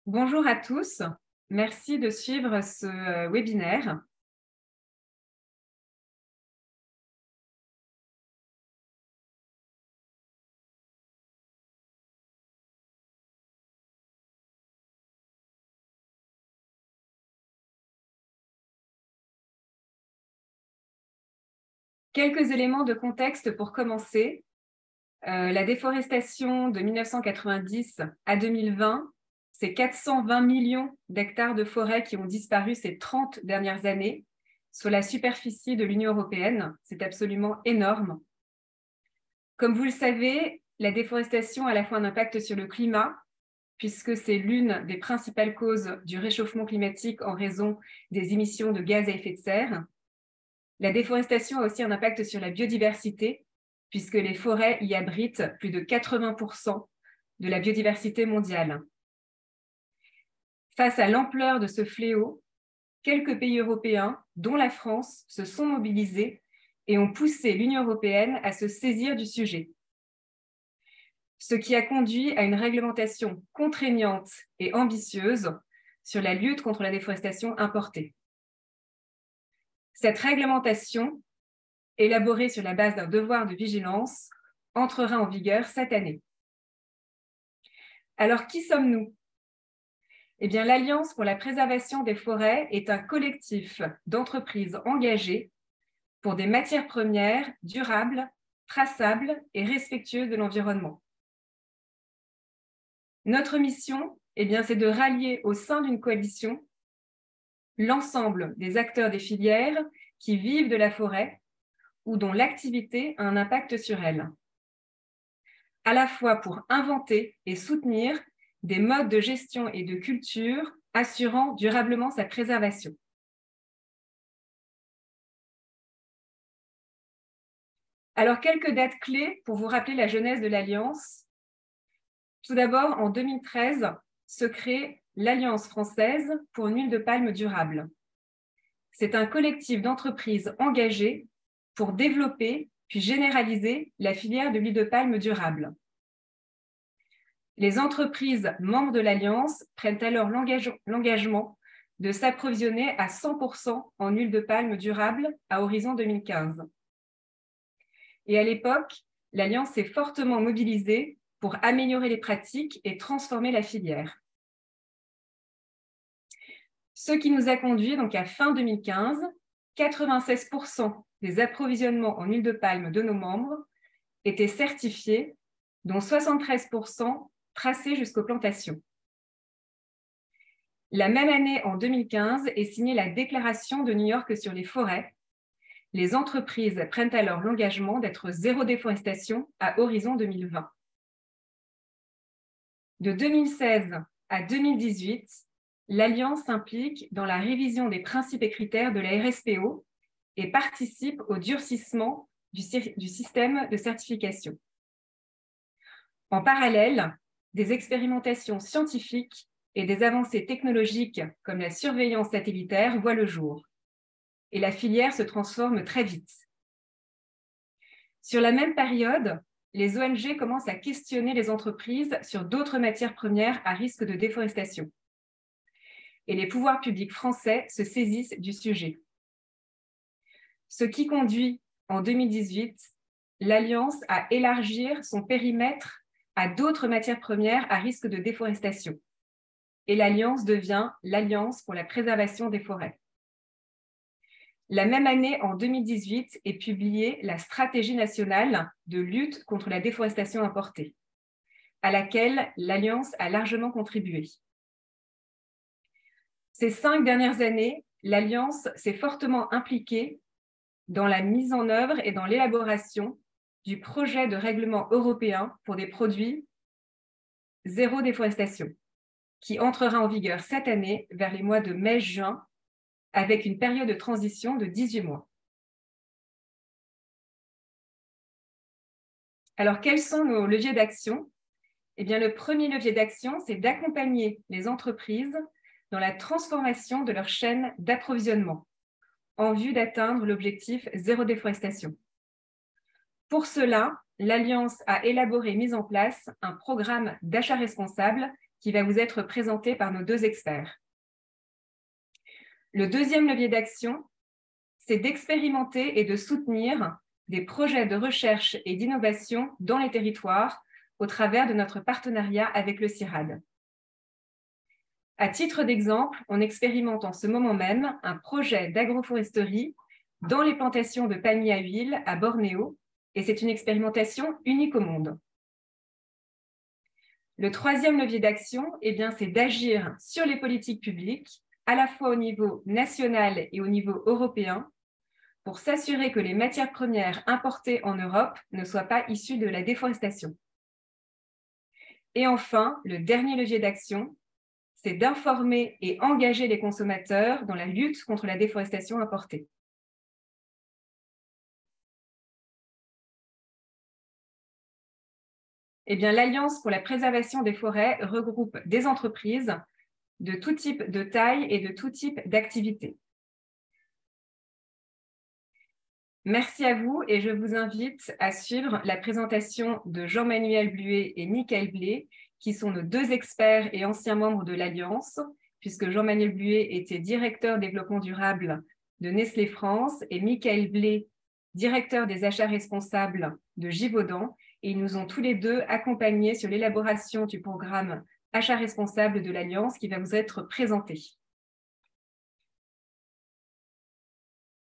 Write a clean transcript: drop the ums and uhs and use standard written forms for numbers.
Bonjour à tous, merci de suivre ce webinaire. Quelques éléments de contexte pour commencer. La déforestation de 1990 à 2020, c'est 420 millions d'hectares de forêt qui ont disparu ces 30 dernières années sur la superficie de l'Union européenne. C'est absolument énorme. Comme vous le savez, la déforestation a à la fois un impact sur le climat, puisque c'est l'une des principales causes du réchauffement climatique en raison des émissions de gaz à effet de serre. La déforestation a aussi un impact sur la biodiversité, puisque les forêts y abritent plus de 80% de la biodiversité mondiale. Face à l'ampleur de ce fléau, quelques pays européens, dont la France, se sont mobilisés et ont poussé l'Union européenne à se saisir du sujet. Ce qui a conduit à une réglementation contraignante et ambitieuse sur la lutte contre la déforestation importée. Cette réglementation, élaborée sur la base d'un devoir de vigilance, entrera en vigueur cette année. Alors, qui sommes-nous? Eh bien, l'Alliance pour la préservation des forêts est un collectif d'entreprises engagées pour des matières premières durables, traçables et respectueuses de l'environnement. Notre mission, eh bien, c'est de rallier au sein d'une coalition l'ensemble des acteurs des filières qui vivent de la forêt ou dont l'activité a un impact sur elle, à la fois pour inventer et soutenir des modes de gestion et de culture assurant durablement sa préservation. Alors, quelques dates clés pour vous rappeler la genèse de l'Alliance. Tout d'abord, en 2013, se crée l'Alliance française pour une huile de palme durable. C'est un collectif d'entreprises engagées pour développer puis généraliser la filière de l'huile de palme durable. Les entreprises membres de l'Alliance prennent alors l'engagement de s'approvisionner à 100% en huile de palme durable à horizon 2015. Et à l'époque, l'Alliance s'est fortement mobilisée pour améliorer les pratiques et transformer la filière. Ce qui nous a conduit donc à fin 2015, 96% des approvisionnements en huile de palme de nos membres étaient certifiés, dont 73% tracés jusqu'aux plantations. La même année, en 2015, est signée la Déclaration de New York sur les forêts. Les entreprises prennent alors l'engagement d'être zéro déforestation à horizon 2020. De 2016 à 2018, l'Alliance s'implique dans la révision des principes et critères de la RSPO et participe au durcissement du système de certification. En parallèle, des expérimentations scientifiques et des avancées technologiques comme la surveillance satellitaire voient le jour. Et la filière se transforme très vite. Sur la même période, les ONG commencent à questionner les entreprises sur d'autres matières premières à risque de déforestation. Et les pouvoirs publics français se saisissent du sujet. Ce qui conduit, en 2018, l'Alliance à élargir son périmètre à d'autres matières premières à risque de déforestation. Et l'Alliance devient l'Alliance pour la préservation des forêts. La même année, en 2018, est publiée la Stratégie nationale de lutte contre la déforestation importée, à laquelle l'Alliance a largement contribué. Ces 5 dernières années, l'Alliance s'est fortement impliquée dans la mise en œuvre et dans l'élaboration du projet de règlement européen pour des produits zéro déforestation, qui entrera en vigueur cette année vers les mois de mai-juin, avec une période de transition de 18 mois. Alors, quels sont nos leviers d'action? Eh bien, le premier levier d'action, c'est d'accompagner les entreprises dans la transformation de leur chaîne d'approvisionnement en vue d'atteindre l'objectif zéro déforestation. Pour cela, l'Alliance a élaboré et mis en place un programme d'achat responsable qui va vous être présenté par nos deux experts. Le deuxième levier d'action, c'est d'expérimenter et de soutenir des projets de recherche et d'innovation dans les territoires au travers de notre partenariat avec le CIRAD. À titre d'exemple, on expérimente en ce moment même un projet d'agroforesterie dans les plantations de palmiers à huile à Bornéo, et c'est une expérimentation unique au monde. Le troisième levier d'action, c'est d'agir sur les politiques publiques, à la fois au niveau national et au niveau européen, pour s'assurer que les matières premières importées en Europe ne soient pas issues de la déforestation. Et enfin, le dernier levier d'action, c'est d'informer et engager les consommateurs dans la lutte contre la déforestation importée. L'Alliance pour la préservation des forêts regroupe des entreprises de tout type de taille et de tout type d'activité. Merci à vous et je vous invite à suivre la présentation de Jean-Manuel Bluet et Michael Blé, qui sont nos deux experts et anciens membres de l'Alliance, puisque Jean-Manuel Bluet était directeur développement durable de Nestlé France et Michael Blé, directeur des achats responsables de Givaudan, et ils nous ont tous les deux accompagnés sur l'élaboration du programme Achats responsables de l'Alliance qui va vous être présenté.